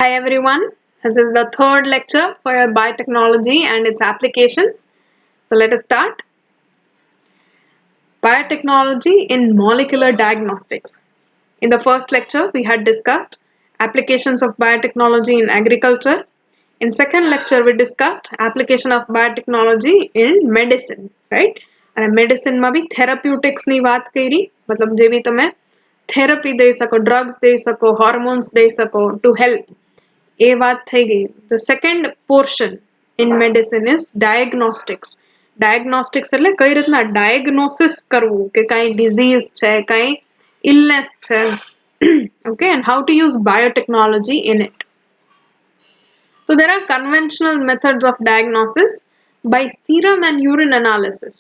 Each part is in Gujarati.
Hi everyone, this is the third lecture for biotechnology and its applications. So let us start. Biotechnology in molecular diagnostics. In the first lecture, we had discussed applications of biotechnology in agriculture. In second lecture, we discussed application of biotechnology in medicine, right? And medicine માં બી therapeutics ની વાત કરી, મતલબ જેવી તમે therapy દઈ સકો, drugs દઈ સકો, hormones દઈ સકો to help. એ વાત થઈ ગઈ. The second portion in medicine is diagnostics. Diagnostics એટલે કઈ રીતના diagnosis કરવું કે કઈ disease છે, કઈ illness છે. Okay, and how to use biotechnology in it. So there are conventional methods of diagnosis by serum and urine analysis.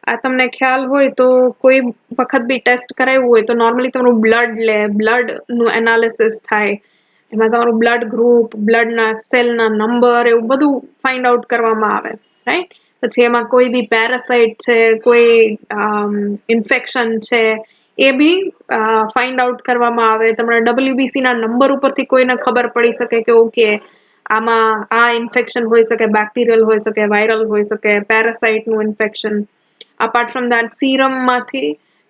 આ તમને ખ્યાલ હોય તો કોઈ વખત બી ટેસ્ટ કરાવ્યું હોય તો નોર્મલી તમારું બ્લડ લે, બ્લડ નું એનાલિસિસ થાય, એમાં તમારું બ્લડ ગ્રુપ, બ્લડના સેલના નંબર એવું બધું ફાઇન્ડ આઉટ કરવામાં આવે, રાઈટ? પછી એમાં કોઈ બી પેરાસાઇટ છે, કોઈ ઇન્ફેક્શન છે, એ બી ફાઇન્ડ આઉટ કરવામાં આવે. તમારા WBC ના નંબર ઉપરથી કોઈને ખબર પડી શકે કે ઓકે આમાં આ ઇન્ફેક્શન હોઈ શકે, બેક્ટેરિયલ હોઈ શકે, વાયરલ હોઈ શકે, પેરાસાઇટનું ઇન્ફેક્શન. અપાર્ટ ફ્રોમ દેટ સીરમમાંથી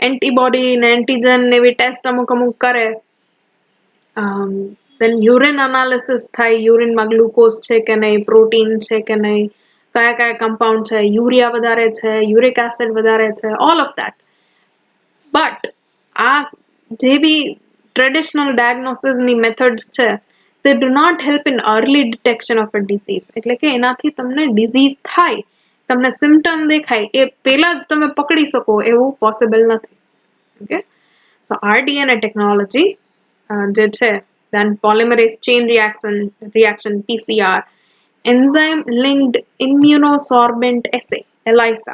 એન્ટીબોડી ને એન્ટીજન એવી ટેસ્ટ અમુક કરે. then urine analysis થાય, યુરિનમાં ગ્લુકોઝ છે કે નહીં, પ્રોટીન છે કે નહીં, કયા કયા કમ્પાઉન્ડ છે, યુરિયા વધારે છે, યુરિક એસિડ વધારે છે, all of that. But આ જે બી ટ્રેડિશનલ ડાયગ્નોસિસની મેથડ્સ છે, they do not help in early detection of a disease. એટલે કે એનાથી તમને ડિઝીઝ થાય, તમને સિમ્પટમ દેખાય, એ પહેલા જ તમે પકડી શકો એવું પોસિબલ નથી. ઓકે, સો RDNA ટેકનોલોજી જે છે, then polymerase chain reaction PCR, enzyme linked immunosorbent assay ELISA.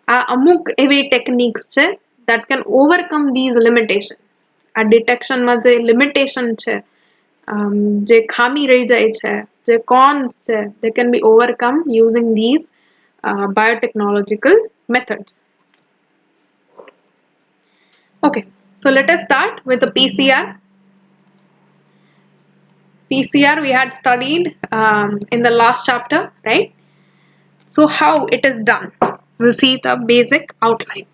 આ અમુક એવી ટેકનિક્સ છે that can overcome these limitations. આ ડિટેક્શનમાં જે લિમિટેશન છે, જે ખામી રહી જાય છે, જે કોન્સ છે, they can be overcome using these biotechnological methods. Okay, so let us start with the PCR. PCR we had studied in the last chapter, right? So how it is done? We'll see the basic outline.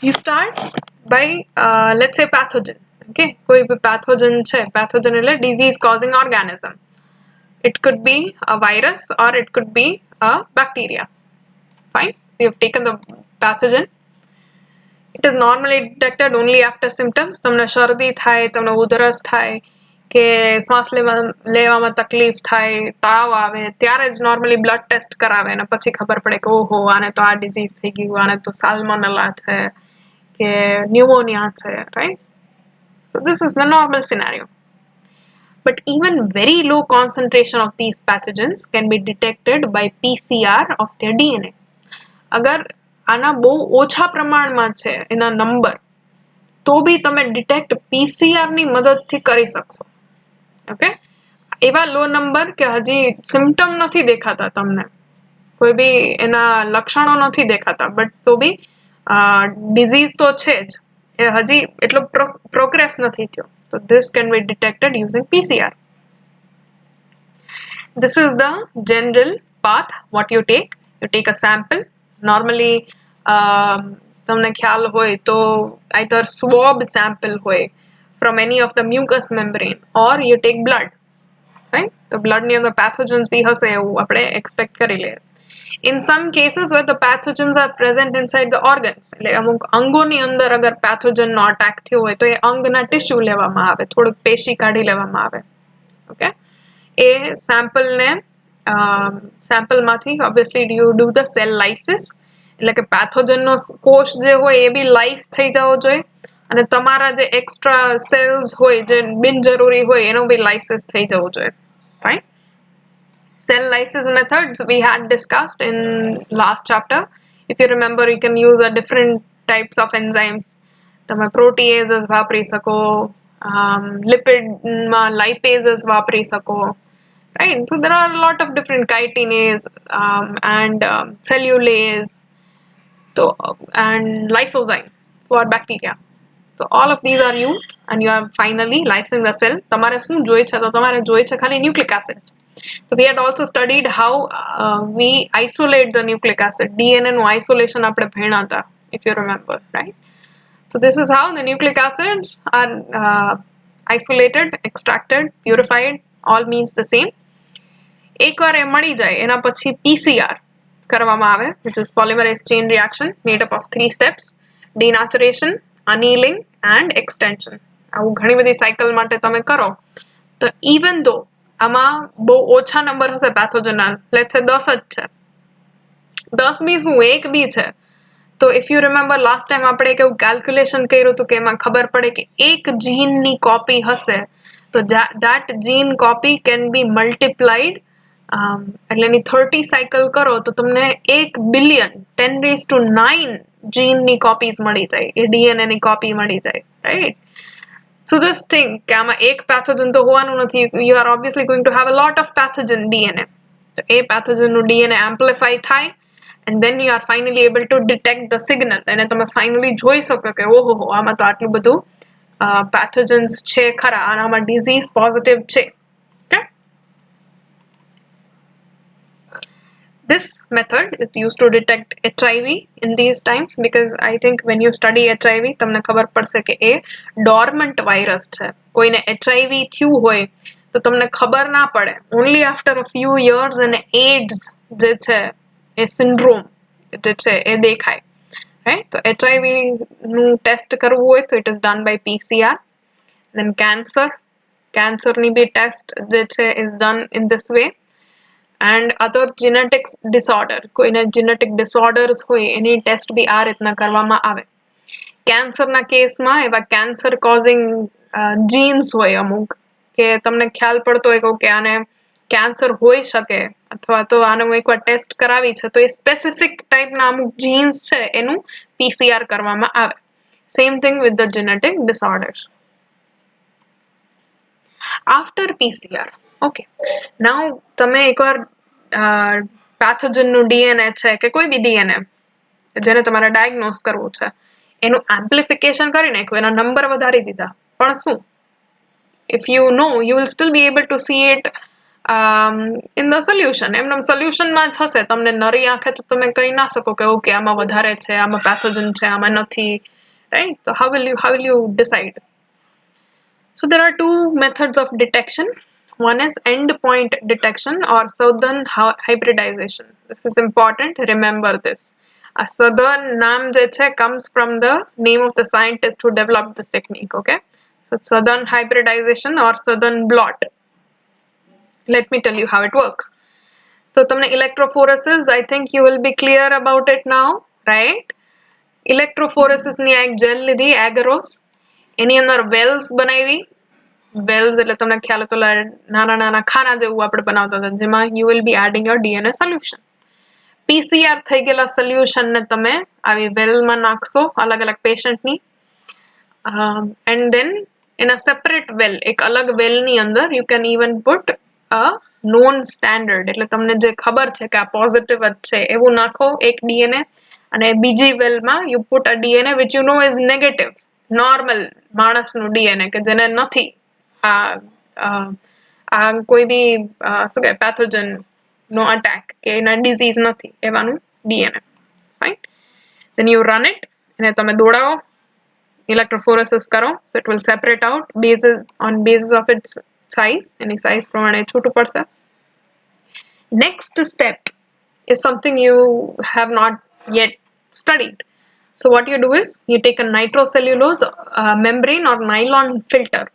You start by let's say pathogen. Okay, કોઈ બી pathogen છે, pathogen એટલે disease causing organism. It could be a virus or it could be a bacteria. Fine, so you've taken the pathogen. It is normally detected only after symptoms. તમને શરદી થાય, તમને ઉધરસ થાય કે શ્વાસ લેવામાં તકલીફ થાય, તાવ આવે, ત્યારે જ નોર્મલી બ્લડ ટેસ્ટ કરાવે અને પછી ખબર પડે કે ઓહો આને તો આ ડિઝીઝ થઈ ગયું, આને તો સાલ્મોનેલા છે કે ન્યુમોનિયા છે, right? So this is the normal scenario. But even very low concentration of these pathogens can be detected by PCR of their DNA. અગર આના બહુ ઓછા પ્રમાણમાં છે એના નંબર, તો બી તમે ડિટેક્ટ PCR ની મદદથી કરી શકશો. ઓકે, એવા લો નંબર કે હજી સિમ્પટમ નથી દેખાતા, તમને કોઈ બી એના લક્ષણો નથી દેખાતા, બટ તો બી ડિઝીઝ તો છે જ, એ હજી એટલો પ્રોગ્રેસ નથી થયો. So this can be detected using PCR. This is the general path. What you take a sample. Normally તમને ખ્યાલ હોય તો either swab sample હોય from any of the mucous membrane or you take blood, right? તો blood ની અંદર pathogens બી હશે એવું આપણે expect કરી લઈએ. In some cases where the pathogens are present inside the organs, એટલે અમુક અંગોની અંદર અગર pathogen નો attack થયો હોય તો એ અંગના ટીસ્યુ લેવામાં આવે, થોડુંક પેશી કાઢી લેવામાં આવે. ઓકે, એ સેમ્પલને સેમ્પલમાંથી obviously you do the cell lysis, એટલે કે પેથોજનનો કોષ જે હોય એ બી લાઇસ થઈ જવો જોઈએ અને તમારા જે એક્સ્ટ્રા સેલ્સ હોય જે બિનજરૂરી હોય એનું બી લાઇસિસ થઈ જવું જોઈએ. Fine. Cell lysis methods we had discussed in last chapter. If you remember, you can use different types of enzymes. તમે proteases વાપરી સકો, lipid lipases વાપરી સકો, right? So there are a lot of different chitinase and cellulase and lysozyme for bacteria. So all of these are used and you are finally lysing the cell. તમારે શું જોઈ છે? તો તમારે જોઈ છે ખાલી nucleic acids. So we had also studied how we isolate the nucleic acid. DNA નું isolation આપણે ભણ્યા હતા, if you remember, right? So this is how the nucleic acids are isolated, extracted, purified, all means the same. એકવાર એ મળી જાય એના પછી PCR કરવામાં આવે, which is polymerase chain reaction made up of 3 steps: denaturation, annealing and extension. આવું ઘણી બધી સાયકલ માટે તમે કરો તો even though આમાં બહુ ઓછા નંબર હશે પેથોજનના, let's say 10 જ છે, 10 બી શું, 1 બી છે, તો if you remember last time આપણે એક એવું calculation કર્યું હતું કે એમાં ખબર પડે કે એક જીનની કોપી હશે તો that gene copy can be multiplied, એટલે એની 30 સાયકલ કરો તો તમને 1 બિલિયન 10⁹ જીનની કોપીઝ મળી જાય, એ ડીએનએ ની કોપી મળી જાય, રાઈટ? So just think કે આમાં એક પેથોજન તો હોવાનું નથી, you are obviously going to have a lot of pathogen DNA. તો એ પેથોજનનું ડીએનએ એમ્પ્લિફાય થાય and then you are finally able to detect the signal, અને તમે finally જોઈ શકો કે ઓહો આમાં તો આટલું બધું pathogens છે ખરા, આનામાં disease positive છે. Okay? This method is used to detect HIV in these times because I think when you study HIV તમને ખબર પડશે કે એ dormant virus છે. કોઈને HIV થયું હોય તો તમને ખબર ના પડે, only after a few years અને AIDS જે છે એ syndrome જે છે એ દેખાય, right? તો HIV નું ટેસ્ટ કરવું હોય તો it is done by PCR. Then cancer ની બી ટેસ્ટ જે છે is done in this way. And other genetics disorder, કોઈને genetic disorders હોય એની ટેસ્ટ બી આ રીતના કરવામાં આવે. કેન્સરના કેસમાં એવા cancer causing genes હોય અમુક કે તમને ખ્યાલ પડતો હોય કે આને કેન્સર હોઈ શકે અથવા તો આને હું એકવાર ટેસ્ટ કરાવી છે તો એ સ્પેસિફિક ટાઈપના અમુક જીન્સ છે એનું PCR કરવામાં આવે. Same thing with the genetic disorders. After PCR, okay, now તમે એકવાર પેથોજનનું ડીએનએ છે કે કોઈ બી ડીએનએ જેને તમારે ડાયગ્નોસ કરવું છે એનું એમ્પ્લિફિકેશન કરી નાખ્યું, એના નંબર વધારી દીધા, પણ શું? If you know, you will still be able to see it in the solution. એમનો સોલ્યુશનમાં જ હશે, તમને નરી આંખે તો તમે કહી ના શકો કે ઓકે આમાં વધારે છે, આમાં પેથોજન છે, આમાં નથી, right? So how will you decide? So there are 2 methods of detection. One is endpoint detection or southern hybridization. This is important, remember this. A southern naam je che comes from the name of the scientist who developed this technique, okay? So southern hybridization or southern blot. Let me tell you how it works. So tamne electrophoresis, I think you will be clear about it now, right? Electrophoresis ની એક જેલ લીધી agarose, એની અંદર wells બનાવી. Wells એટલે તમને ખ્યાલ હતો નાના નાના ખાના જેવું આપણે બનાવતા હતા જેમાં you will be adding your DNA solution. PCR થઈ ગયેલા solution ને તમે આવી well માં નાખશો અલગ અલગ patient ની, and then in a separate well, એક અલગ well ની અંદર you can even put a known standard, એટલે તમને જે ખબર છે કે આ positive જ છે એવું નાખો એક DNA, અને બીજી well માં you put a DNA which you know is negative, normal માણસનું DNA કે જેને નથી કોઈ બી શું કહે પેથોજન નો અટેક કે એના ડિઝીઝ નથી એવાનું DNA, fine. then you run it અને તમે દોડાવો, electrophoresis કરો, so it will separate out on basis of its size, any size પ્રમાણે છૂટું પડશે. Next step is something you have not yet studied. So what you do is you take a nitrocellulose membrane or nylon filter.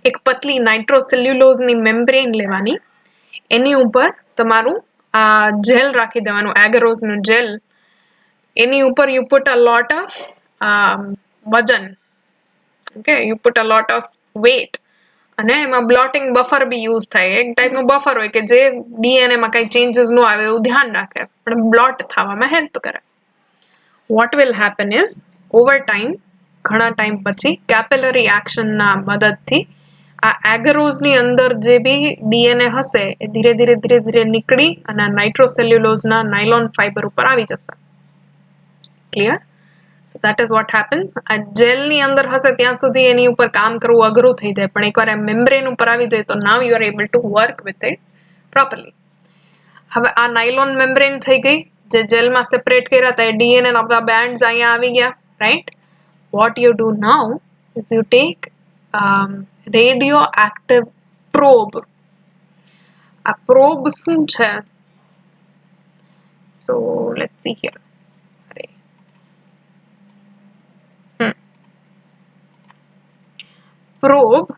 એક પતલી નાઇટ્રોસેલ્યુલોઝની મેમ્બ્રેન લેવાની, એની ઉપર તમારું જેલ રાખી દેવાનું, એગરોઝનું જેલ, એની ઉપર you put a lot of વજન, okay, you put a lot of weight, અને એમાં બ્લોટિંગ બફર બી યુઝ થાય, એક ટાઈપનું બફર હોય કે જે ડીએનએમાં કઈ ચેન્જીસ ન આવે એવું ધ્યાન રાખે પણ બ્લોટ થવામાં હેલ્પ કરે. What will happen is over time, ઘણા ટાઈમ પછી કેપિલરી એક્શનના મદદથી આ એગરોઝની અંદર જે બી ડીએનએ હશે એ ધીરે ધીરે ધીરે ધીરે નીકળી અને નાઇટ્રોસેલ્યુલોઝના નાયલોન ફાઈબર ઉપર આવી જશે. Clear? So that is what happens. આ જેલની અંદર હશે ત્યાં સુધી એની ઉપર કામ કરવું અઘરું થઈ જાય, પણ એકવાર આ મેમ્બ્રેન ઉપર આવી જાય તો now you are able to work with it properly. હવે આ નાયલોન મેમ્બ્રેન થઈ ગઈ, જે જેલમાં સેપરેટ કર્યા હતા, DNA of the bands અહીંયા આવી ગયા, right? What you do now is you take radioactive probe. આ probe શું છે? So let's see here. Probe,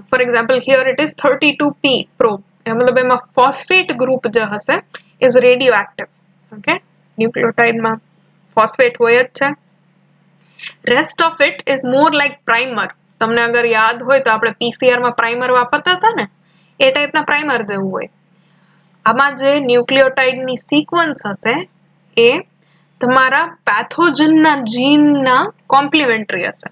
for example here it is 32p probe. मतलब એમાં phosphate group જે હશે is radioactive. Okay, nucleotide માં phosphate હોય જ છે. Rest of it is more like primer. તમને અગર યાદ હોય તો આપણે PCR માં primer વાપરતા હતા ને, એ ટાઈપના primer જેવું હોય. આમાં જે ન્યુક્લિયોટાઇડ ની સિક્વન્સ હશે એ તમારા પેથોજનના જીનના કોમ્પ્લિમેન્ટરી હશે.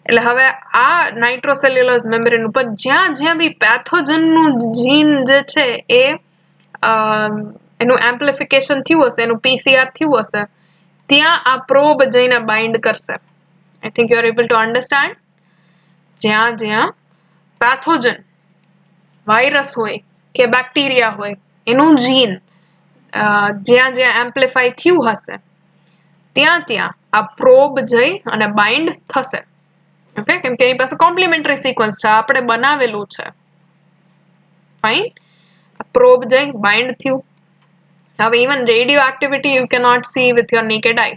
એટલે હવે આ નાઇટ્રોસેલ્યુલર મેમ્બ્રેન ઉપર જ્યાં જ્યાં બી પેથોજનનું જીન જે છે એ એનું એમ્પ્લિફિકેશન થયું હશે, એનું PCR થયું હશે, ત્યાં આ પ્રોબ જઈને બાઇન્ડ કરશે. I think you are able to understand. જ્યાં જ્યાં પેથોજન વાયરસ હોય કે બેક્ટેરિયા હોય એનું જીન જ્યાં જ્યાં એમ્પ્લિફાય થયું હશે ત્યાં ત્યાં આ પ્રોબ જઈ અને બાઇન્ડ થશે. ઓકે, કેમ કે એની પાસે કોમ્પ્લિમેન્ટરી સિક્વન્સ છે, આપણે બનાવેલું છે. ફાઇન, પ્રોબ જઈ બાઇન્ડ થયું. હવે even radio activity you cannot see with your naked eye.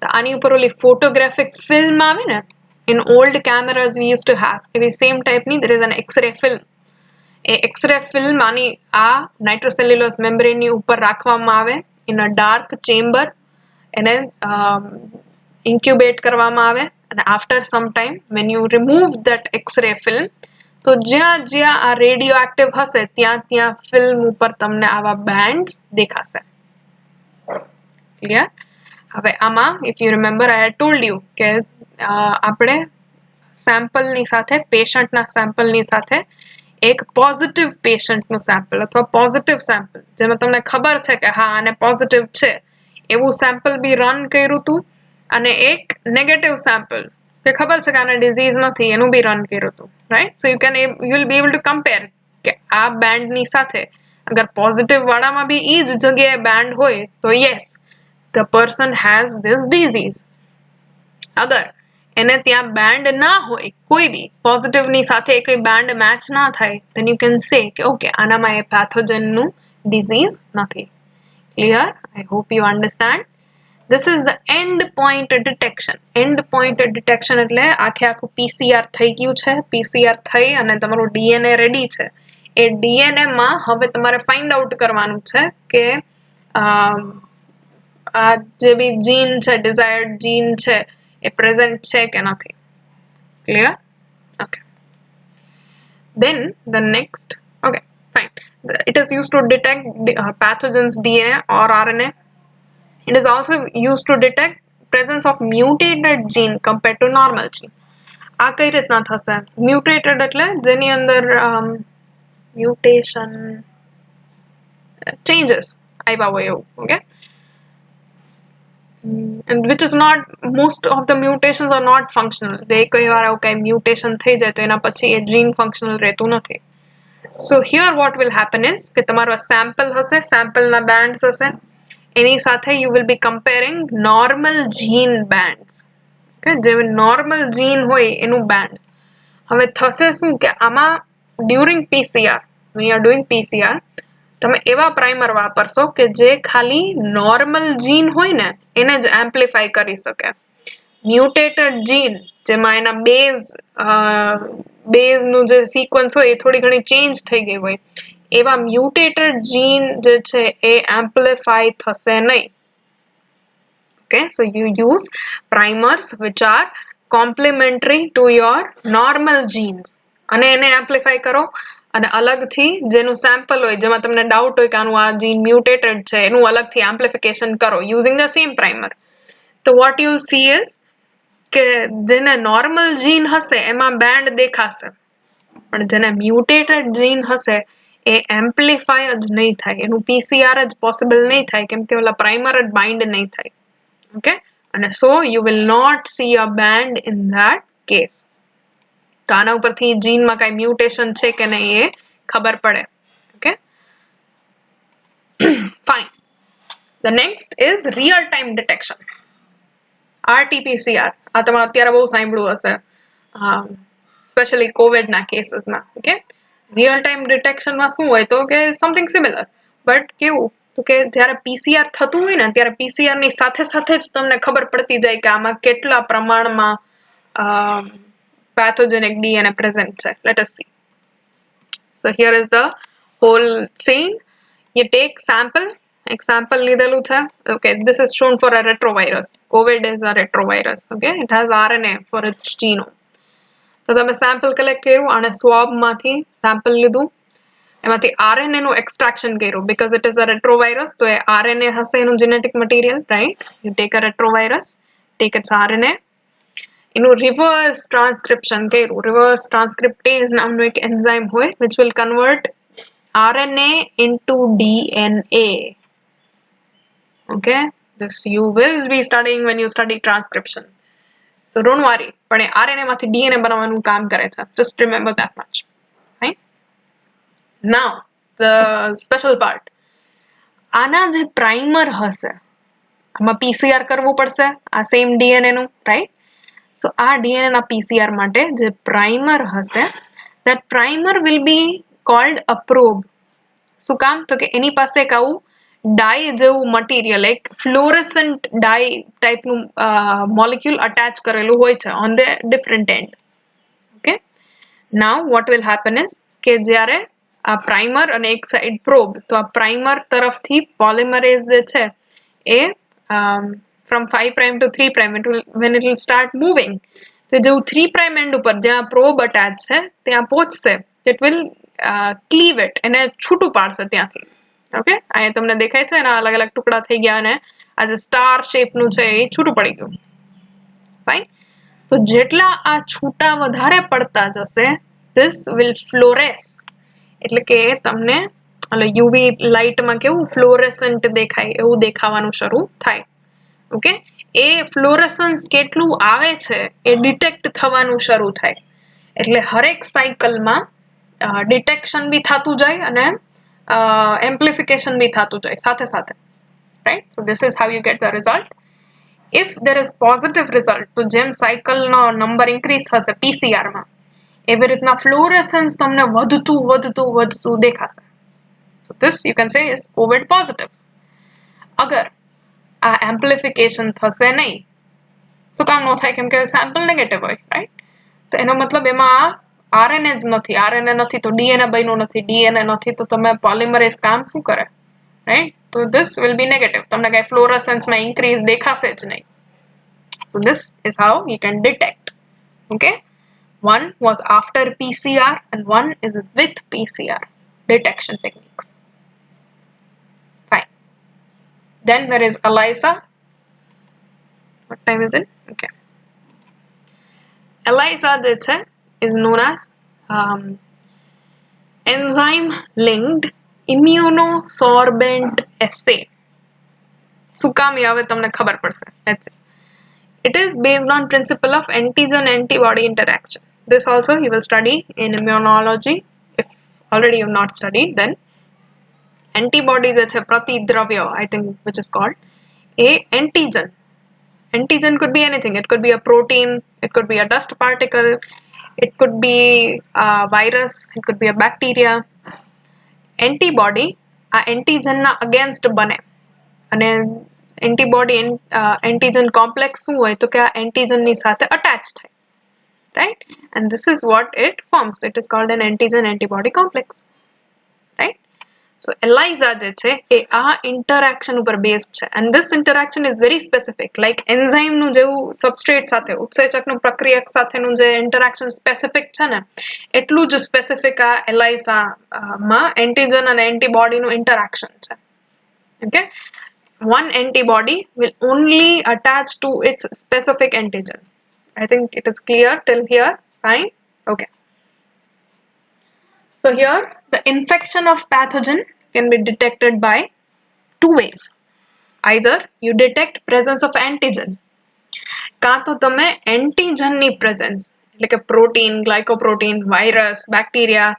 તો આની ઉપર ઓલી ફોટોગ્રાફિક ફિલ્મ આવે ને, in old cameras we use to have, એવી સેમ ટાઈપની there is an X-ray film. એ એક્સરે ફિલ્મ આની આ નાઇટ્રોસેલ્યુલોસ મેમ્બ્રેનની ઉપર રાખવામાં આવે ઇન અ ડાર્ક ચેમ્બર. એને ઇન્ક્યુબેટ કરવામાં આવે અને after some time when you remove that X-ray film, તો જ્યાં જ્યાં આ રેડિયો એક્ટિવ હશે ત્યાં ત્યાં ફિલ્મ ઉપર તમને આવા બેન્ડ્સ દેખાશે. ક્લિયર? હવે આમાં if you remember I had told you કે આપણે સેમ્પલની સાથે, પેશન્ટના સેમ્પલની સાથે એક પોઝિટિવ પેશન્ટનું સેમ્પલ અથવા પોઝિટિવ સેમ્પલ જેમાં તમને ખબર છે કે હા આને પોઝિટિવ છે એવું સેમ્પલ બી રન કર્યું હતું, અને એક નેગેટિવ સેમ્પલ કે ખબર છે કે આને ડિઝીઝ નથી એનું બી રન કર્યું હતું, right? So you will be able to compare કે આ બેન્ડની સાથે અગર પોઝિટિવ વાળામાં બી એ જ જગ્યાએ બેન્ડ હોય તો yes the person has this disease. અગર એને ત્યાં બેન્ડ ના હોય, કોઈ બી પોઝિટિવની સાથે કોઈ બેન્ડ મેચ ના થાય, then you can say કે ઓકે આનામાં એ પેથોજનનું ડિઝીઝ નથી. Clear? I hope you understand. This is the end point detection. End point detection એટલે આખે આખું PCR થઈ ગયું છે, PCR થઈ અને તમારું DNA રેડી છે. એ DNA માં હવે તમારે ફાઇન્ડ આઉટ કરવાનું છે કે આ જે બી જીન છે, ડિઝાયર્ડ જીન છે એ પ્રેઝન્ટ છે કે નથી. Clear? Okay. Then the next, okay, fine. It is used to detect pathogens DNA or RNA. It is also used to detect presence of mutated gene compared to normal gene. આ કઈ રીતના થશે? Mutated એટલે જેની અંદર mutation changes આવ્યા હોય એવું. Okay, and which is not, most of the mutations are not functional. they કઈ વાર આવું કઈ mutation થઈ જાય તો એના પછી એ gene functional રહેતું નથી. So here what will happen is કે તમારો sample હશે, sample ના bands હશે, એની સાથે you will be comparing normal gene bands. Okay, જે normal gene હોય એનું band. હવે થશે શું કે આમાં during PCR, when you are doing PCR, તમે એવા પ્રાઇમર વાપરશો કે જે ખાલી નોર્મલ જીન હોય ને એને જ એમ્પ્લિફાય કરી શકે. મ્યુટેટેડ જીન જેમાં એના બેઝનું જે સિક્વન્સ હોય એ થોડી ઘણી ચેન્જ થઈ ગઈ હોય, એવા મ્યુટેટેડ જીન જે છે એ એમ્પ્લિફાય થશે નહીં. Okay, so you use primers which are complementary to your normal genes અને એને એમ્પ્લિફાય કરો, અને અલગથી જેનું સેમ્પલ હોય જેમાં તમને ડાઉટ હોય કે આનું આ જીન મ્યુટેટેડ છે એનું અલગથી એમ્પ્લિફિકેશન કરો યુઝિંગ ધ સેમ પ્રાઇમર. તો વોટ યુ સી ઇઝ કે જેને નોર્મલ જીન હશે એમાં બેન્ડ દેખાશે, પણ જેને મ્યુટેટેડ જીન હશે એ એમ્પ્લિફાય જ નહીં થાય, એનું PCR જ પોસિબલ નહીં થાય કેમ કે ઓલા પ્રાઇમર જ બાઇન્ડ નહીં થાય. ઓકે, અને so you will not see a band in that case. તો આના ઉપરથી જીનમાં કઈ મ્યુટેશન છે કે નહીં એ ખબર પડે. Okay, fine. The next is real time detection, RT-PCR. આ તમે અત્યારે બહુ સાંભળ્યું હશે, સ્પેશિયલી કોવિડના કેસીસમાં. ઓકે, રિયલ ટાઈમ ડિટેક્શનમાં શું હોય તો કે સમથિંગ સિમિલર, બટ કેવું તો કે જ્યારે પીસીઆર થતું હોય ને ત્યારે પીસીઆરની સાથે સાથે જ તમને ખબર પડતી જાય કે આમાં કેટલા પ્રમાણમાં pathogenic DNA present છે. Let us see. So here is the whole scene. You take sample, example લીધેલું છે. Okay, this is shown for a retrovirus. COVID is a retrovirus. Okay, it has RNA for its genome. તો તમે સેમ્પલ કલેક્ટ કર્યું અને સ્વાબમાંથી સેમ્પલ લીધું, એમાંથી RNA નું એક્સ્ટ્રેક્શન કર્યું because it is a retrovirus. તો એ RNA હશે એનું genetic material, right? You take a retrovirus, take its RNA, એનું રિવર્સ ટ્રાન્સક્રિપ્શન કર્યું. રિવર્સ ટ્રાન્સક્રિપ્ટેઝ નામનું એક એન્ઝાઇમ હોય which will convert RNA into DNA. Okay, this you will be studying when you study transcription. So don't worry, પણ એ RNA માંથી DNA બનાવવાનું કામ કરે છે. Just remember that much. Right? Now, the special part. આના જે પ્રાઇમર હશે, આમાં PCR કરવું પડશે આ સેમ DNA નું, right? So આ DNA ના PCR માટે જે પ્રાઇમર હશે, that primer will be called a probe. શું કામ તો કે એની પાસે એક આવું ડાઈ જેવું મટીરિયલ, એક ફ્લોરેસન્ટ ડાઈ ટાઈપનું મોલિક્યુલ અટેચ કરેલું હોય છે on the different and. Okay, now what will happen is કે જ્યારે આ પ્રાઇમર અને એક સાઈડ પ્રોબ, તો આ પ્રાઇમર તરફથી પોલિમરેઝ જે છે એ from 5' to 3', when it will start moving, તો જેવું 3' એન્ડ ઉપર જ્યાં પ્રોબ અટેચ છે ત્યાં પહોંચશે, it will cleave it, એને છૂટું પાડશે ત્યાંથી. ઓકે, અહીંયા તમને દેખાય છે એના અલગ અલગ ટુકડા થઈ ગયા અને આ જે સ્ટાર શેપનું છે એ છૂટું પડી ગયું. ફાઇન. તો જેટલા આ છૂટા વધારે પડતા જશે, this will fluoresce, એટલે કે તમને યુવી લાઇટમાં કેવું ફ્લોરેસન્ટ દેખાય એવું દેખાવાનું શરૂ થાય. ઓકે, એ ફ્લોરેસન્સ કેટલું આવે છે એ ડિટેક્ટ થવાનું શરૂ થાય. એટલે હરેક સાયકલમાં ડિટેક્શન બી થતું જાય અને amplification બી થતું જાય સાથે સાથે, right? So this is how you get the result. If there is positive result, તો જેમ સાયકલનો નંબર ઇન્ક્રીઝ થશે PCR માં, એવી રીતના ફ્લોરેસન્સ તમને વધતું વધતું વધતું દેખાશે. So this you can say is COVID positive. અગર આ એમ્પ્લિફિકેશન થશે નહીં, શું કામ ન થાય? કેમ કે સેમ્પલ નેગેટિવ હોય, રાઈટ? તો એનો મતલબ એમાં RNA જ નથી, RNA નથી તો DNA બન્યું નથી, DNA નથી તો તમે પોલિમરેઝ કામ શું કરે, રાઈટ? તો this will be negative, તમને કઈ ફ્લોરેસન્સમાં ઇન્ક્રીઝ દેખાશે જ નહીં. So this is how you can detect. Okay, one was after PCR and one is with PCR detection techniques. Fine. Then there is ELISA. What time is it? Okay. ELISA જે છે is known as enzyme linked immunosorbent assay. શું કામ એ હવે તમને ખબર પડશે. Let's see. It is based on principle of antigen antibody interaction. This also you will study in immunology. If already you have not studied, then antibody જે છે પ્રતિદ્રવ્ય, I think, which is called a antigen. Antigen could be anything. It could be a protein, it could be a dust particle, it could be a virus, it could be a bacteria. Antibody આ antigen ના against બને અને antibody antigen complex શું હોય તો કે આ antigen ની સાથે attach થાય, right? And this is what it forms. It is called an antigen antibody complex, right? So ELISA જે છે એ આ interaction ઉપર based છે, and this interaction is very specific. Like enzyme નું જેવું substrate સાથે ઉત્સેચકનું પ્રક્રિયક સાથેનું જે interaction specific છે ને, એટલું જ specific આ ELISA માં antigen અને antibody નું interaction છે. Okay, one antibody will only attach to its specific antigen. I think it is clear till here. Fine. Okay. So here the infection of pathogen can be detected by two ways. Either you detect presence of antigen, કાં તો તમે એન્ટીજનની પ્રેઝન્સ એટલે કે પ્રોટીન, ગ્લાયકોપ્રોટીન, વાયરસ, બેક્ટેરિયા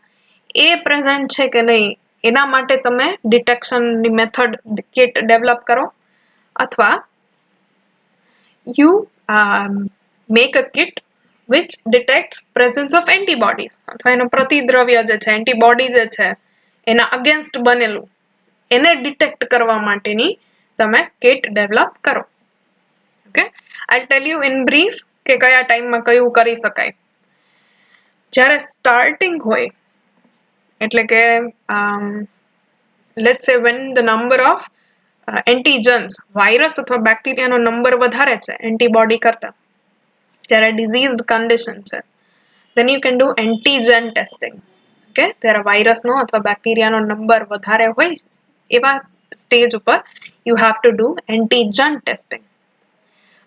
એ પ્રેઝન્ટ છે કે નહીં એના માટે તમે ડિટેક્શનની મેથડ કિટ ડેવલપ કરો, અથવા you make a kit which detects presence of antibodies, અથવા એનું પ્રતિદ્રવ્ય જે છે, એન્ટીબોડી જે છે એના અગેન્સ્ટ બનેલું એને ડિટેક્ટ કરવા માટેની તમે કિટ ડેવલપ કરો. Okay, I tell you in brief કે કયા ટાઈમમાં કયું કરી શકાય. જ્યારે સ્ટાર્ટિંગ હોય એટલે કે લેટ્સ સે when the number of antigens, virus અથવા બેક્ટેરિયાનો નંબર વધારે છે એન્ટીબોડી કરતા, જ્યારે ડિઝીઝડ કન્ડિશન છે, then you can do antigen testing. Okay, ત્યારે વાયરસનો અથવા બેક્ટેરિયાનો નંબર વધારે હોય એવા સ્ટેજ ઉપર you have to do antigen testing.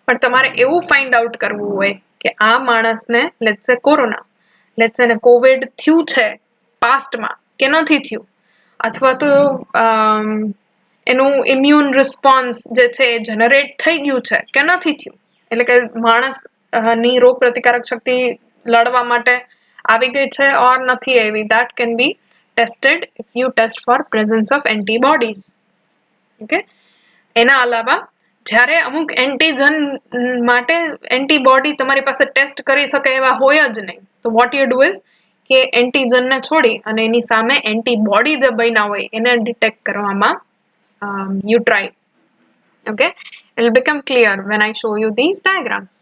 પણ તમારે એવું ફાઇન્ડ આઉટ કરવું હોય કે આ માણસને લેટ્સ સે કોરોના, લેટ્સ સે કોવિડ થયું છે પાસ્ટમાં કે નથી થયું, અથવા તો એનું ઇમ્યુન રિસ્પોન્સ જે છે એ જનરેટ થઈ ગયું છે કે નથી થયું, એટલે કે માણસની રોગ પ્રતિકારક શક્તિ લડવા માટે આવી ગઈ છે ઓર નથી આવી, that can be tested if you test for presence of antibodies. Okay, એના અલાવા જ્યારે અમુક એન્ટીજન માટે એન્ટીબોડી તમારી પાસે ટેસ્ટ કરી શકે એવા હોય જ નહીં, તો વોટ યુ ડુ ઇઝ કે એન્ટીજનને છોડી અને એની સામે એન્ટીબોડી જે બન્યા હોય એને ડિટેક્ટ કરવામાં you try. Okay, it will become clear when I show you these diagrams.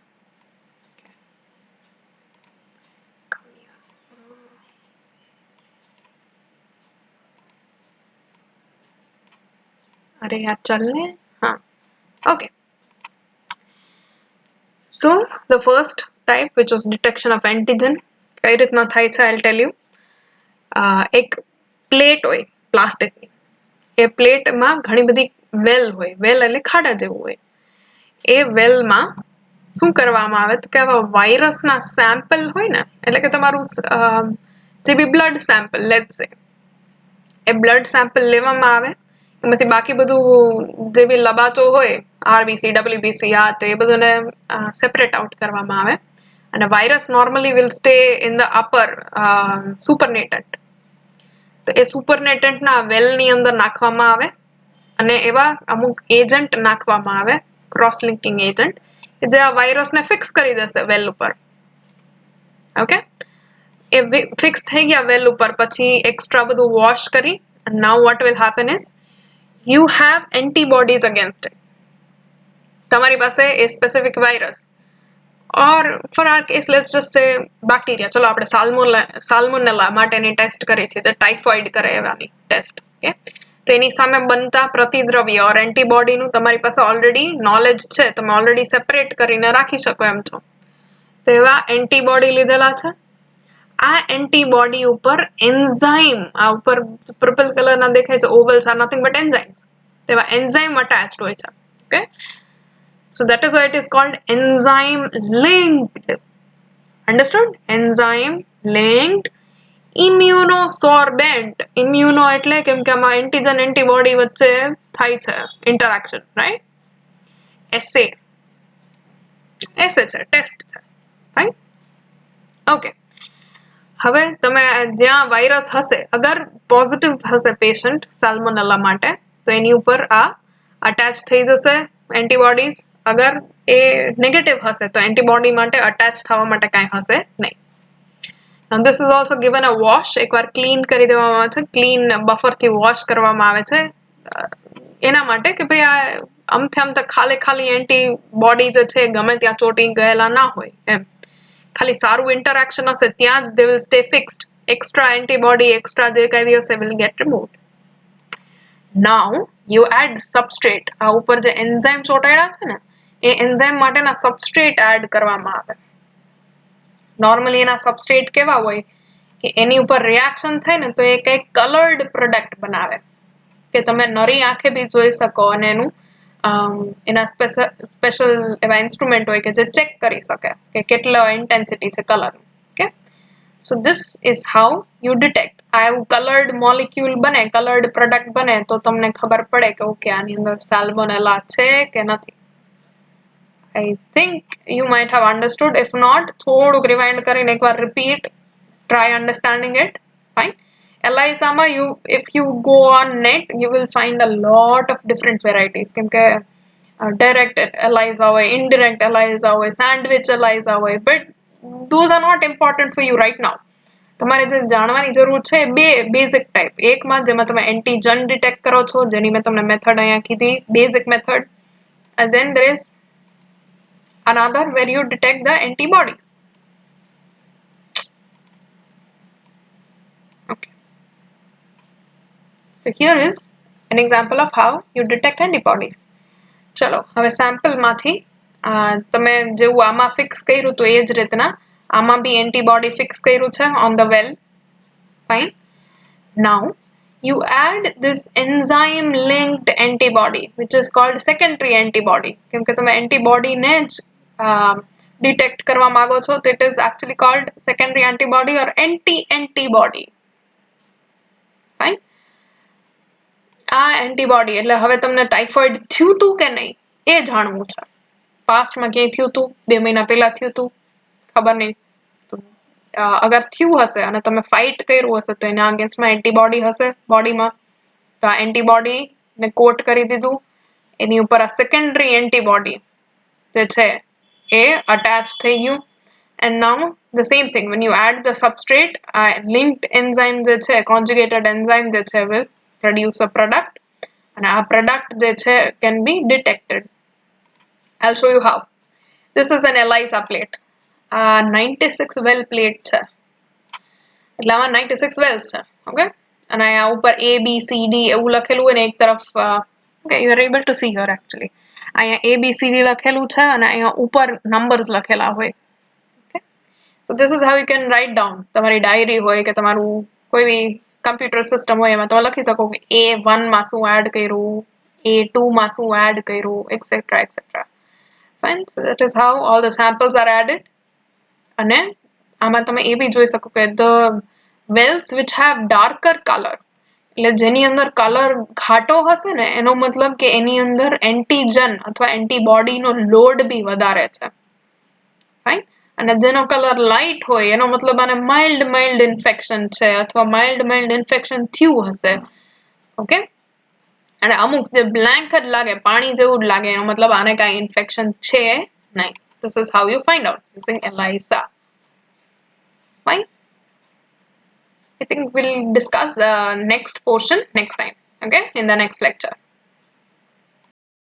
अरे यार चलने, हाँ. Okay, so the first type which was detection of antigen, કઈ રીતના થાય છે I'll tell you. એક પ્લેટ હોય પ્લાસ્ટિકની, એ પ્લેટમાં ઘણી બધી વેલ હોય, વેલ એટલે ખાડા જેવું હોય. એ વેલમાં શું કરવામાં આવે તો કે આવા વાયરસના સેમ્પલ હોય ને, એટલે કે તમારું જે બી બ્લડ સેમ્પલ લેટ્સ સે, એ બ્લડ સેમ્પલ લેવામાં આવે, એમાંથી બાકી બધું જે બી લબાચો હોય આરબીસી, ડબલ્યુબીસી આ તે એ બધાને સેપરેટ આઉટ કરવામાં આવે, અને virus normally will stay in the upper supernatant. તો એ સુપરનેટન્ટના વેલની અંદર નાખવામાં આવે અને એવા અમુક એજન્ટ નાખવામાં આવે, ક્રોસ લિંકિંગ એજન્ટ, કે જે આ વાયરસને ફિક્સ કરી દેશે વેલ ઉપર. ઓકે, એ ફિક્સ થઈ ગયા વેલ ઉપર પછી એક્સ્ટ્રા બધું વોશ કરી, now what will happen is you have antibodies against it. તમારી પાસે એ specific virus or for our case let's just say bacteria, ચલો આપણે સાલ્મોનેલા માટેની ટેસ્ટ કરી છે, તે ટાઇફોઇડ કરે એવાની ટેસ્ટ. ઓકે, તો એની સામે બનતા પ્રતિદ્રવ્ય ઓર એન્ટીબોડીનું તમારી પાસે ઓલરેડી નોલેજ છે, તમે ઓલરેડી સેપરેટ કરીને રાખી શકો એમ છો. તો એવા એન્ટીબોડી લીધેલા છે. આ એન્ટીબોડી ઉપર એન્ઝાઇમ, આ ઉપર પર્પલ કલરના દેખાય છે ઓવલ્સ આર નથિંગ બટ એન્ઝાઇમ્સ, તેવા એન્ઝાઇમ અટેચ્ડ હોય છે. Okay, so that is why it is called enzyme linked. Understood? Enzyme linked immunosorbent. Immuno એટલે કેમ કે આમાં એન્ટીજન એન્ટીબોડી વચ્ચે થાય છે ઇન્ટરેક્શન, રાઈટ? એસે છે, ટેસ્ટ છે, રાઈટ? ઓકે, હવે તમે જ્યાં વાયરસ હશે, અગર પોઝિટિવ હશે પેશન્ટ સાલ્મોનેલા માટે, તો એની ઉપર આ અટેચ થઈ જશે એન્ટીબોડીઝ. અગર એ નેગેટિવ હશે તો એન્ટીબોડી માટે અટેચ થવા માટે કાંઈ હશે નહીં. And this is also given a wash, એકવાર ક્લીન કરી દેવામાં આવે છે, ક્લીન બફરથી વોશ કરવામાં આવે છે, એના માટે કે ભાઈ આ અમથે ખાલી એન્ટીબોડી જે છે ગમે ત્યાં ચોટી ગયેલા ના હોય એમ, ખાલી સારું ઇન્ટરેક્શન હશે ત્યાં જ they will stay fixed. Extra antibody, extra જે કઈ હશે will get removed. Now you add substrate. આ ઉપર જે એન્ઝાઇમ ચોટાડ્યા છે ને, એ એન્ઝાઇમ માટેના સબસ્ટ્રેટ એડ કરવામાં આવે. નોર્મલી એના સબસ્ટ્રેટ કેવા હોય કે એની ઉપર રિએક્શન થાય ને તો એ કંઈક કલર્ડ પ્રોડક્ટ બનાવે, કે તમે નરી આંખે બી જોઈ શકો, અને એનું એના સ્પેશિયલ એવા ઇન્સ્ટ્રુમેન્ટ હોય કે જે ચેક કરી શકે કે કેટલો ઇન્ટેન્સિટી છે colour. Okay, so this is how you detect. આ એવું કલર્ડ મોલિક્યુલ બને, કલર્ડ પ્રોડક્ટ બને તો તમને ખબર પડે કે ઓકે આની અંદર સાલ્મોનેલા છે કે નથી. I think you might have understood. If not, થોડુંક rewind કરીને એકવાર repeat, try understanding it. Fine. ELISA માં if you go on net, you will find a lot of different varieties. કેમ કે direct ELISA હોય, indirect ELISA હોય, sandwich ELISA હોય, but those are not important for you right now. તમારે જે જાણવાની જરૂર છે બે બેઝિક ટાઈપ. એકમાં જેમાં તમે એન્ટીજન ડિટેક્ટ કરો છો, જેની મેં તમને મેથડ અહીંયા કીધી, basic method. And then there is another where you detect the antibodies. Okay. So here is an example of how you detect antibodies. ચલો હવે સેમ્પલ માંથી તમે જેવું આમાં ફિક્સ કર્યું તો એ જ રીતના આમાં બી એન્ટીબોડી ફિક્સ કર્યું છે on the well. Fine. Now you add this enzyme linked antibody which is called secondary antibody. કેમ કે તમે એન્ટીબોડી ને જ ડિટેક્ટ કરવા માંગો છો, that is actually called secondary antibody or anti-antibody. Fine. આ એન્ટીબોડી એટલે હવે તમને ટાઇફોઇડ થયું તું કે નહીં એ જાણવું છે. પાસ્ટમાં ક્યાંય થયું તું, 2 મહિના પહેલા થયું તું, ખબર નહીં. અગર થયું હશે અને તમે ફાઇટ કર્યું હશે તો એના અગેન્સ્ટમાં એન્ટીબોડી હશે બોડીમાં. તો આ એન્ટીબોડીને કોટ કરી દીધું, એની ઉપર આ સેકન્ડરી એન્ટીબોડી જે છે એ અટેચ થઈ ગયું. And now the same thing, when you add the substrate, linked enzyme જે છે, conjugated enzyme જે છે will produce a product, and our product જે છે can be detected. I'll show you how. This is an ELISA plate. 96 well plate છે, એટલે આમાં 96 wells છે. Okay, અને અહીંયા ઉપર A B C D એવું લખેલું હોય ને એક તરફ. Okay, you are able to see here actually. અહીંયા A B C D લખેલું છે અને અહીંયા ઉપર નંબર્સ લખેલા હોય. So this is how you can write down. તમારી ડાયરી હોય કે તમારું કોઈ બી કમ્પ્યુટર સિસ્ટમ હોય એમાં તમે લખી શકો કે A1 માં શું એડ કર્યું, A2 માં શું એડ કર્યું, etc. etc. Fine. So that is how all the samples are added. અને આમાં તમે એ બી જોઈ શકો કે the wells which have darker color, એટલે જેની અંદર કલર ઘાટો હશે ને એનો મતલબ કે એની અંદર એન્ટીજન અથવા એન્ટીબોડીનો લોડ બી વધારે છે. ફાઇન. અને જેનો કલર લાઇટ હોય એનો મતલબ આને માઇલ્ડ ઇન્ફેક્શન છે અથવા માઇલ્ડ ઇન્ફેક્શન થયું હશે. ઓકે, અને અમુક જે બ્લેન્ક જ લાગે, પાણી જેવું જ લાગે, એનો મતલબ આને કાંઈ ઇન્ફેક્શન છે નહીં. This is how you find out using ELISA. Fine. I think we'll discuss the next portion next time, okay, in the next lecture.